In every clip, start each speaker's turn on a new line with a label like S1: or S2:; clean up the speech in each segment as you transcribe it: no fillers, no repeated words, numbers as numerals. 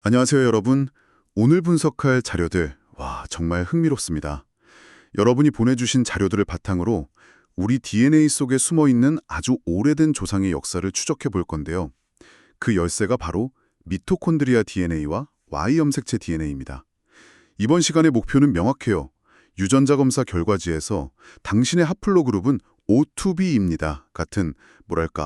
S1: 안녕하세요, 여러분. 오늘 분석할 자료들, 정말 흥미롭습니다. 여러분이 보내주신 자료들을 바탕으로 우리 DNA 속에 숨어있는 아주 오래된 조상의 역사를 추적해 볼 건데요. 그 열쇠가 바로 미토콘드리아 DNA와 Y염색체 DNA입니다. 이번 시간의 목표는 명확해요. 유전자 검사 결과지에서 당신의 하플로 그룹은 O2B입니다. 같은,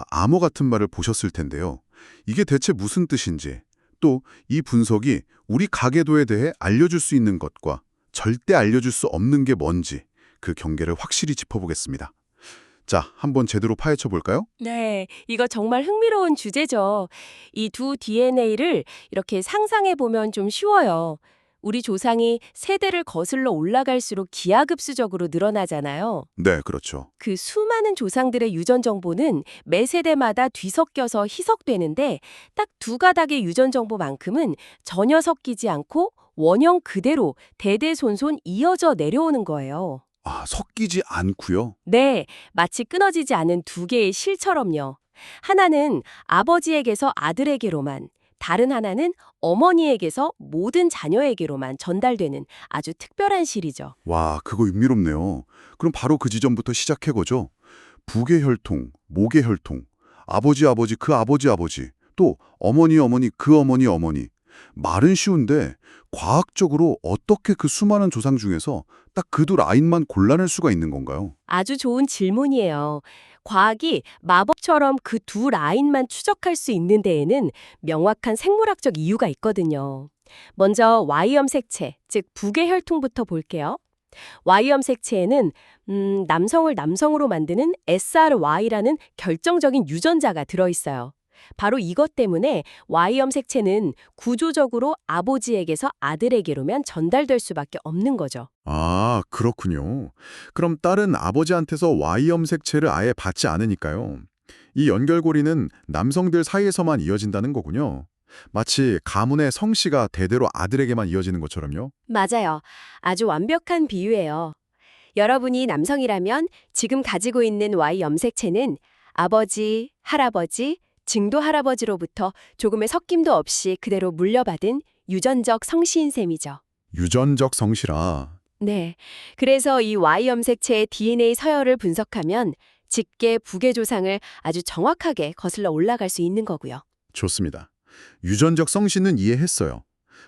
S1: 암호 같은 말을 보셨을 텐데요. 이게 대체 무슨 뜻인지, 또 이 분석이 우리 가계도에 대해 알려줄 수 있는 것과 절대 알려줄 수 없는 게 뭔지 그 경계를 확실히 짚어보겠습니다. 자, 한번 제대로 파헤쳐 볼까요?
S2: 네, 이거 정말 흥미로운 주제죠. 이 두 DNA를 이렇게 상상해 보면 좀 쉬워요. 우리 조상이 세대를 거슬러 올라갈수록 기하급수적으로 늘어나잖아요.
S1: 네, 그렇죠.
S2: 그 수많은 조상들의 유전 정보는 매 세대마다 뒤섞여서 희석되는데 딱 두 가닥의 유전 정보만큼은 전혀 섞이지 않고 원형 그대로 대대손손 이어져 내려오는 거예요.
S1: 섞이지 않고요.
S2: 네, 마치 끊어지지 않은 두 개의 실처럼요. 하나는 아버지에게서 아들에게로만, 다른 하나는 어머니에게서 모든 자녀에게로만 전달되는 아주 특별한 실이죠.
S1: 그거 흥미롭네요. 그럼 바로 그 지점부터 시작해보죠. 부계 혈통, 모계 혈통, 아버지 아버지 그 아버지 아버지, 또 어머니 어머니 그 어머니 어머니. 말은 쉬운데 과학적으로 어떻게 그 수많은 조상 중에서 딱 그 두 라인만 골라낼 수가 있는 건가요?
S2: 아주 좋은 질문이에요. 과학이 마법처럼 그 두 라인만 추적할 수 있는 데에는 명확한 생물학적 이유가 있거든요. 먼저 Y염색체, 즉 부계 혈통부터 볼게요. Y염색체에는 남성을 남성으로 만드는 SRY라는 결정적인 유전자가 들어있어요. 바로 이것 때문에 Y염색체는 구조적으로 아버지에게서 아들에게로만 전달될 수밖에 없는 거죠.
S1: 그렇군요. 그럼 딸은 아버지한테서 Y염색체를 아예 받지 않으니까요. 이 연결고리는 남성들 사이에서만 이어진다는 거군요. 마치 가문의 성씨가 대대로 아들에게만 이어지는 것처럼요.
S2: 맞아요. 아주 완벽한 비유예요. 여러분이 남성이라면 지금 가지고 있는 Y 염색체는 아버지, 할아버지, 증도 할아버지로부터 조금의 섞임도 없이 그대로 물려받은 유전적 성씨인 셈이죠.
S1: 유전적 성씨라.
S2: 네. 그래서 이 Y 염색체의 DNA 서열을 분석하면 직계 부계 조상을 아주 정확하게 거슬러 올라갈 수 있는 거고요.
S1: 좋습니다. 유전적 성씨는 이해했어요.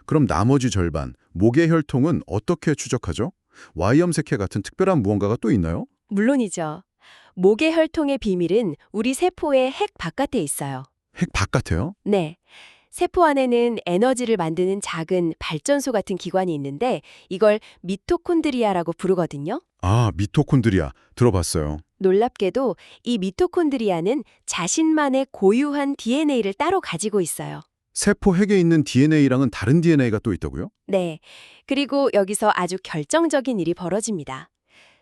S1: 그럼 나머지 절반, 모계 혈통은 어떻게 추적하죠? Y염색체 같은 특별한 무언가가 또 있나요?
S2: 물론이죠. 모계 혈통의 비밀은 우리 세포의 핵 바깥에 있어요.
S1: 핵 바깥에요?
S2: 네. 세포 안에는 에너지를 만드는 작은 발전소 같은 기관이 있는데 이걸 미토콘드리아라고 부르거든요.
S1: 미토콘드리아. 들어봤어요.
S2: 놀랍게도 이 미토콘드리아는 자신만의 고유한 DNA를 따로 가지고 있어요.
S1: 세포 핵에 있는 DNA랑은 다른 DNA가 또 있다고요?
S2: 네. 그리고 여기서 아주 결정적인 일이 벌어집니다.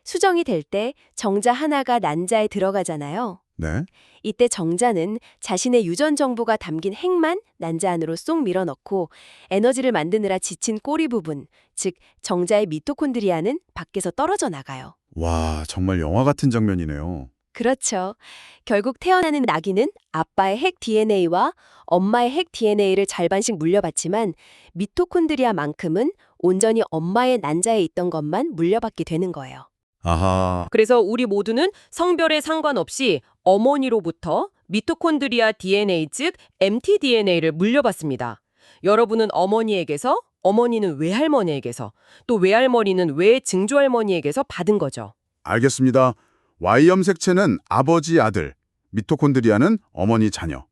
S2: 수정이 될 때 정자 하나가 난자에 들어가잖아요.
S1: 네.
S2: 이때 정자는 자신의 유전 정보가 담긴 핵만 난자 안으로 쏙 밀어넣고 에너지를 만드느라 지친 꼬리 부분, 즉 정자의 미토콘드리아는 밖에서 떨어져 나가요.
S1: 정말 영화 같은 장면이네요.
S2: 그렇죠. 결국 태어나는 아기는 아빠의 핵 DNA와 엄마의 핵 DNA를 절반씩 물려받지만 미토콘드리아만큼은 온전히 엄마의 난자에 있던 것만 물려받게 되는 거예요.
S1: 아하.
S2: 그래서 우리 모두는 성별에 상관없이 어머니로부터 미토콘드리아 DNA 즉 mtDNA를 물려받습니다. 여러분은 어머니에게서, 어머니는 외할머니에게서, 또 외할머니는 외증조할머니에게서 받은 거죠.
S1: 알겠습니다. Y염색체는 아버지 아들, 미토콘드리아는 어머니 자녀.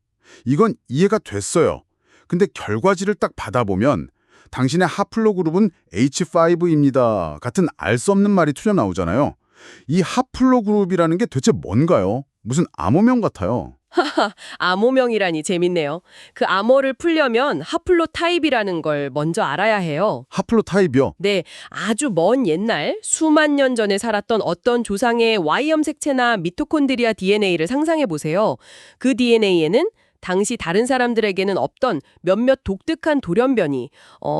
S1: 이건 이해가 됐어요. 근데 결과지를 딱 받아보면 당신의 하플로그룹은 H5입니다. 같은 알 수 없는 말이 튀어나오잖아요. 이 하플로그룹이라는 게 대체 뭔가요? 무슨 암호명 같아요.
S2: 암호명이라니 재밌네요. 그 암호를 풀려면 하플로타입이라는 걸 먼저 알아야 해요.
S1: 하플로타입이요?
S2: 네, 아주 먼 옛날 수만 년 전에 살았던 어떤 조상의 Y염색체나 미토콘드리아 DNA를 상상해 보세요. 그 DNA에는 당시 다른 사람들에게는 없던 몇몇 독특한 돌연변이,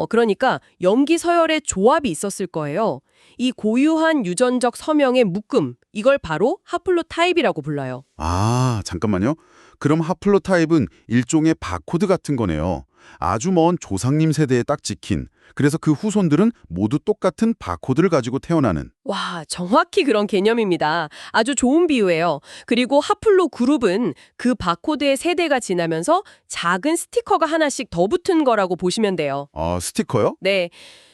S2: 그러니까 염기 서열의 조합이 있었을 거예요. 이 고유한 유전적 서명의 묶음, 이걸 바로 하플로타입이라고 불러요.
S1: 잠깐만요. 그럼 하플로타입은 일종의 바코드 같은 거네요. 아주 먼 조상님 세대에 딱 찍힌, 그래서 그 후손들은 모두 똑같은 바코드를 가지고 태어나는.
S2: 와, 정확히 그런 개념입니다. 아주 좋은 비유예요. 그리고 하플로 그룹은 그 바코드의 세대가 지나면서 작은 스티커가 하나씩 더 붙은 거라고 보시면 돼요.
S1: 아, 스티커요?
S2: 네.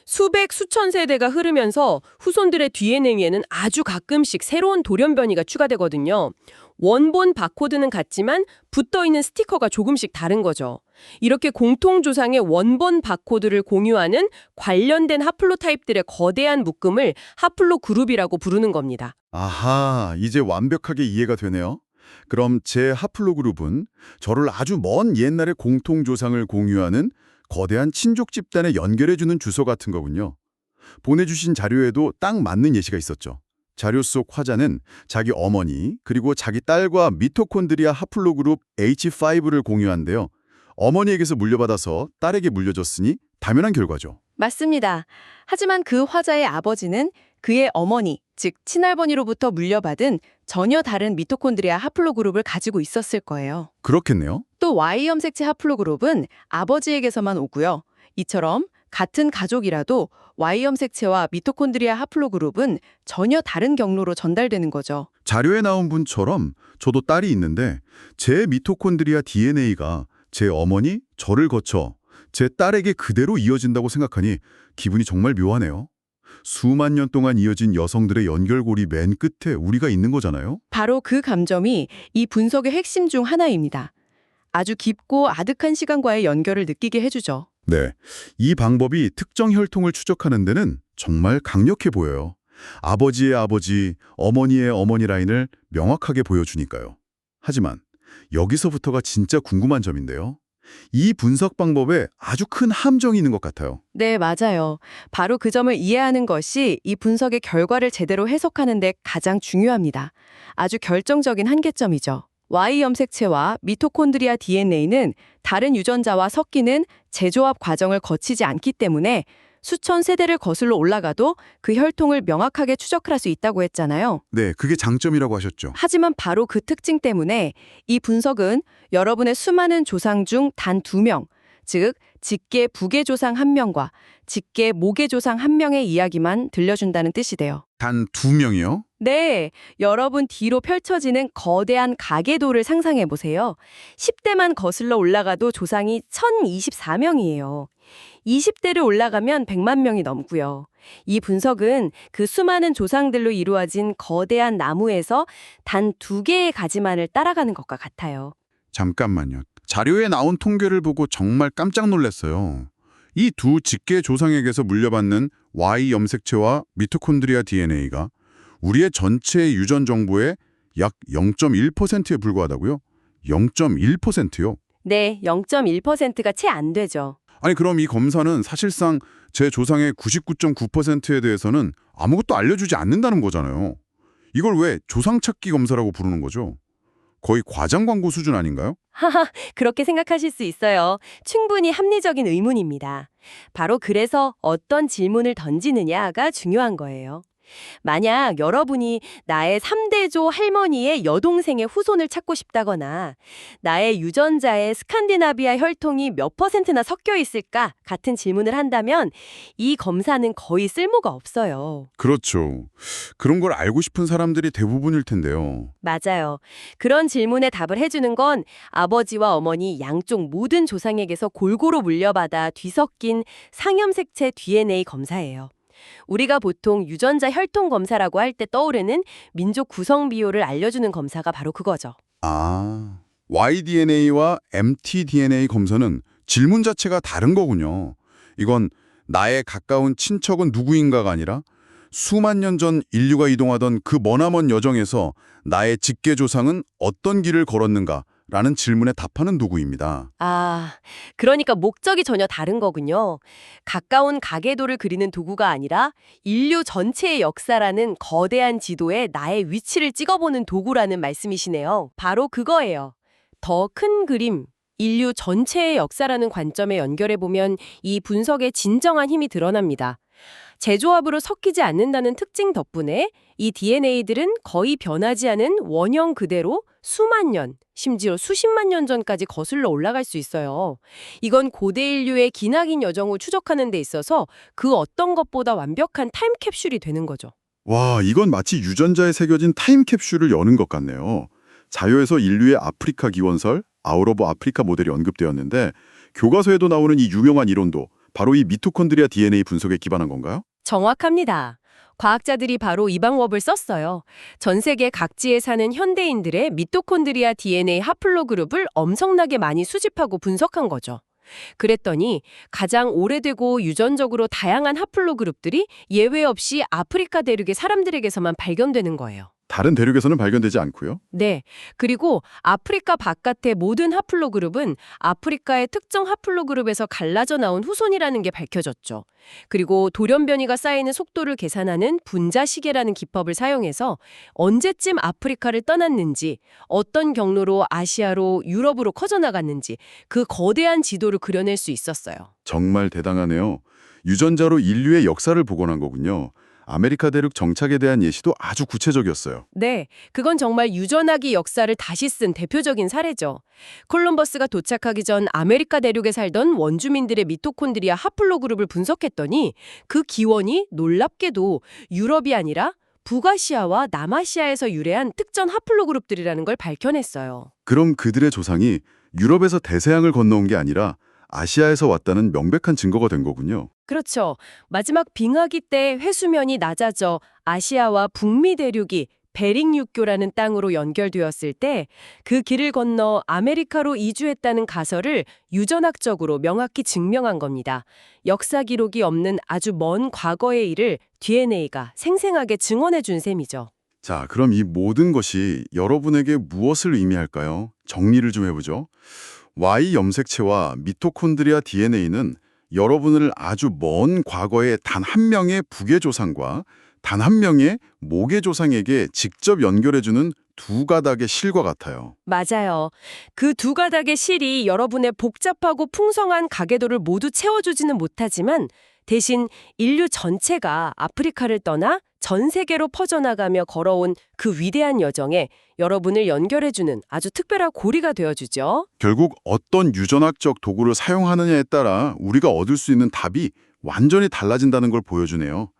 S2: 수백, 수천 세대가 흐르면서 후손들의 DNA에는 아주 가끔씩 새로운 돌연변이가 추가되거든요. 원본 바코드는 같지만 붙어있는 스티커가 조금씩 다른 거죠. 이렇게 공통조상의 원본 바코드를 공유하는 관련된 하플로타입들의 거대한 묶음을 하플로 그룹이라고 부르는 겁니다.
S1: 아하, 이제 완벽하게 이해가 되네요. 그럼 제 하플로 그룹은 저를 아주 먼 옛날의 공통조상을 공유하는 거대한 친족 집단에 연결해주는 주소 같은 거군요. 보내주신 자료에도 딱 맞는 예시가 있었죠. 자료 속 화자는 자기 어머니 그리고 자기 딸과 미토콘드리아 하플로 그룹 H5를 공유한데요. 어머니에게서 물려받아서 딸에게 물려줬으니 당연한 결과죠.
S3: 맞습니다. 하지만 그 화자의 아버지는 그의 어머니, 즉 친할머니로부터 물려받은 전혀 다른 미토콘드리아 하플로그룹을 가지고 있었을 거예요.
S1: 그렇겠네요.
S3: 또 Y염색체 하플로그룹은 아버지에게서만 오고요. 이처럼 같은 가족이라도 Y염색체와 미토콘드리아 하플로그룹은 전혀 다른 경로로 전달되는 거죠.
S1: 자료에 나온 분처럼 저도 딸이 있는데 제 미토콘드리아 DNA가 제 어머니, 저를 거쳐 제 딸에게 그대로 이어진다고 생각하니 기분이 정말 묘하네요. 수만 년 동안 이어진 여성들의 연결고리 맨 끝에 우리가 있는 거잖아요.
S3: 바로 그 감점이 이 분석의 핵심 중 하나입니다. 아주 깊고 아득한 시간과의 연결을 느끼게 해주죠.
S1: 네, 이 방법이 특정 혈통을 추적하는 데는 정말 강력해 보여요. 아버지의 아버지, 어머니의 어머니 라인을 명확하게 보여주니까요. 하지만 여기서부터가 진짜 궁금한 점인데요. 이 분석 방법에 아주 큰 함정이 있는 것 같아요.
S3: 네, 맞아요. 바로 그 점을 이해하는 것이 이 분석의 결과를 제대로 해석하는 데 가장 중요합니다. 아주 결정적인 한계점이죠. Y염색체와 미토콘드리아 DNA는 다른 유전자와 섞이는 재조합 과정을 거치지 않기 때문에 수천 세대를 거슬러 올라가도 그 혈통을 명확하게 추적할 수 있다고 했잖아요.
S1: 네, 그게 장점이라고 하셨죠.
S3: 하지만 바로 그 특징 때문에 이 분석은 여러분의 수많은 조상 중 단 2명, 즉 직계 부계 조상 1명과 직계 모계 조상 1명의 이야기만 들려준다는 뜻이 돼요.
S1: 단 2명이요?
S3: 네, 여러분 뒤로 펼쳐지는 거대한 가계도를 상상해 보세요. 10대만 거슬러 올라가도 조상이 1024명이에요. 20대를 올라가면 100만 명이 넘고요. 이 분석은 그 수많은 조상들로 이루어진 거대한 나무에서 단 2개의 가지만을 따라가는 것과 같아요.
S1: 잠깐만요. 자료에 나온 통계를 보고 정말 깜짝 놀랐어요. 이 두 직계 조상에게서 물려받는 Y 염색체와 미토콘드리아 DNA가 우리의 전체 유전 정보의 약 0.1%에 불과하다고요? 0.1%요?
S2: 네, 0.1%가 채 안 되죠.
S1: 아니 그럼 이 검사는 사실상 제 조상의 99.9%에 대해서는 아무것도 알려주지 않는다는 거잖아요. 이걸 왜 조상 찾기 검사라고 부르는 거죠? 거의 과장 광고 수준 아닌가요?
S2: 하하, 그렇게 생각하실 수 있어요. 충분히 합리적인 의문입니다. 바로 그래서 어떤 질문을 던지느냐가 중요한 거예요. 만약 여러분이 나의 3대조 할머니의 여동생의 후손을 찾고 싶다거나 나의 유전자에 스칸디나비아 혈통이 몇 %나 섞여 있을까 같은 질문을 한다면 이 검사는 거의 쓸모가 없어요.
S1: 그렇죠. 그런 걸 알고 싶은 사람들이 대부분일 텐데요.
S2: 맞아요. 그런 질문에 답을 해주는 건 아버지와 어머니 양쪽 모든 조상에게서 골고루 물려받아 뒤섞인 상염색체 DNA 검사예요. 우리가 보통 유전자 혈통 검사라고 할 때 떠오르는 민족 구성 비율을 알려주는 검사가 바로 그거죠.
S1: 아, Y-DNA와 mtDNA 검사는 질문 자체가 다른 거군요. 이건 나의 가까운 친척은 누구인가가 아니라 수만 년 전 인류가 이동하던 그 머나먼 여정에서 나의 직계 조상은 어떤 길을 걸었는가 라는 질문에 답하는 도구입니다.
S2: 아, 그러니까 목적이 전혀 다른 거군요. 가까운 가계도를 그리는 도구가 아니라 인류 전체의 역사라는 거대한 지도에 나의 위치를 찍어보는 도구라는 말씀이시네요. 바로 그거예요. 더 큰 그림, 인류 전체의 역사라는 관점에 연결해보면 이 분석의 진정한 힘이 드러납니다. 재조합으로 섞이지 않는다는 특징 덕분에 이 DNA들은 거의 변하지 않은 원형 그대로 수만 년, 심지어 수십만 년 전까지 거슬러 올라갈 수 있어요. 이건 고대 인류의 기나긴 여정을 추적하는 데 있어서 그 어떤 것보다 완벽한 타임캡슐이 되는 거죠.
S1: 와, 이건 마치 유전자에 새겨진 타임캡슐을 여는 것 같네요. 자료에서 인류의 아프리카 기원설, 아웃 오브 아프리카 모델이 언급되었는데 교과서에도 나오는 이 유명한 이론도 바로 이 미토콘드리아 DNA 분석에 기반한 건가요?
S2: 정확합니다. 과학자들이 바로 이 방법을 썼어요. 전 세계 각지에 사는 현대인들의 미토콘드리아 DNA 하플로그룹을 엄청나게 많이 수집하고 분석한 거죠. 그랬더니 가장 오래되고 유전적으로 다양한 하플로그룹들이 예외 없이 아프리카 대륙의 사람들에게서만 발견되는 거예요.
S1: 다른 대륙에서는 발견되지 않고요.
S2: 네. 그리고 아프리카 바깥의 모든 하플로그룹은 아프리카의 특정 하플로그룹에서 갈라져 나온 후손이라는 게 밝혀졌죠. 그리고 돌연변이가 쌓이는 속도를 계산하는 분자시계라는 기법을 사용해서 언제쯤 아프리카를 떠났는지, 어떤 경로로 아시아로 유럽으로 커져나갔는지 그 거대한 지도를 그려낼 수 있었어요.
S1: 정말 대단하네요. 유전자로 인류의 역사를 복원한 거군요. 아메리카 대륙 정착에 대한 예시도 아주 구체적이었어요.
S2: 네, 그건 정말 유전하기 역사를 다시 쓴 대표적인 사례죠. 콜럼버스가 도착하기 전 아메리카 대륙에 살던 원주민들의 미토콘드리아 하플로그룹을 분석했더니 그 기원이 놀랍게도 유럽이 아니라 북아시아와 남아시아에서 유래한 특정 하플로그룹들이라는 걸 밝혀냈어요.
S1: 그럼 그들의 조상이 유럽에서 대서양을 건너온 게 아니라 아시아에서 왔다는 명백한 증거가 된 거군요.
S2: 그렇죠. 마지막 빙하기 때 해수면이 낮아져 아시아와 북미 대륙이 베링 육교라는 땅으로 연결되었을 때 그 길을 건너 아메리카로 이주했다는 가설을 유전학적으로 명확히 증명한 겁니다. 역사 기록이 없는 아주 먼 과거의 일을 DNA가 생생하게 증언해 준 셈이죠.
S1: 자, 그럼 이 모든 것이 여러분에게 무엇을 의미할까요? 정리를 좀 해보죠. Y 염색체와 미토콘드리아 DNA는 여러분을 아주 먼 과거의 단 한 명의 북의 조상과 단 한 명의 목의 조상에게 직접 연결해주는 두 가닥의 실과 같아요.
S2: 맞아요. 그 두 가닥의 실이 여러분의 복잡하고 풍성한 가계도를 모두 채워주지는 못하지만 대신 인류 전체가 아프리카를 떠나 전 세계로 퍼져나가며 걸어온 그 위대한 여정에 여러분을 연결해주는 아주 특별한 고리가 되어주죠.
S1: 결국 어떤 유전학적 도구를 사용하느냐에 따라 우리가 얻을 수 있는 답이 완전히 달라진다는 걸 보여주네요.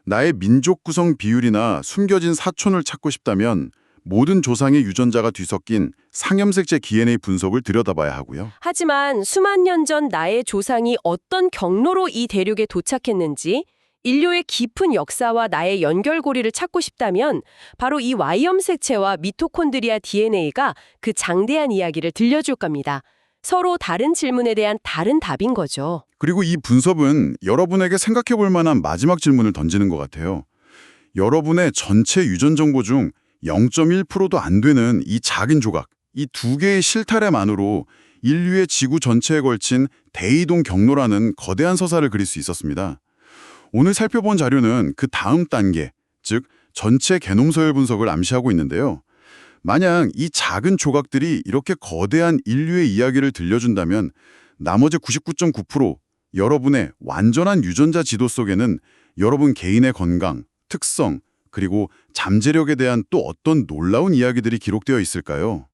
S1: 나의 민족 구성 비율이나 숨겨진 사촌을 찾고 싶다면 모든 조상의 유전자가 뒤섞인 상염색체 DNA 분석을 들여다봐야 하고요.
S2: 하지만 수만 년 전 나의 조상이 어떤 경로로 이 대륙에 도착했는지 인류의 깊은 역사와 나의 연결고리를 찾고 싶다면 바로 이 Y염색체와 미토콘드리아 DNA가 그 장대한 이야기를 들려줄 겁니다. 서로 다른 질문에 대한 다른 답인 거죠.
S1: 그리고 이 분석은 여러분에게 생각해 볼 만한 마지막 질문을 던지는 것 같아요. 여러분의 전체 유전 정보 중 0.1%도 안 되는 이 작은 조각, 이 두 개의 실타래만으로 인류의 지구 전체에 걸친 대이동 경로라는 거대한 서사를 그릴 수 있었습니다. 오늘 살펴본 자료는 그 다음 단계, 즉 전체 게놈 서열 분석을 암시하고 있는데요. 만약 이 작은 조각들이 이렇게 거대한 인류의 이야기를 들려준다면 나머지 99.9%, 여러분의 완전한 유전자 지도 속에는 여러분 개인의 건강, 특성, 그리고 잠재력에 대한 또 어떤 놀라운 이야기들이 기록되어 있을까요?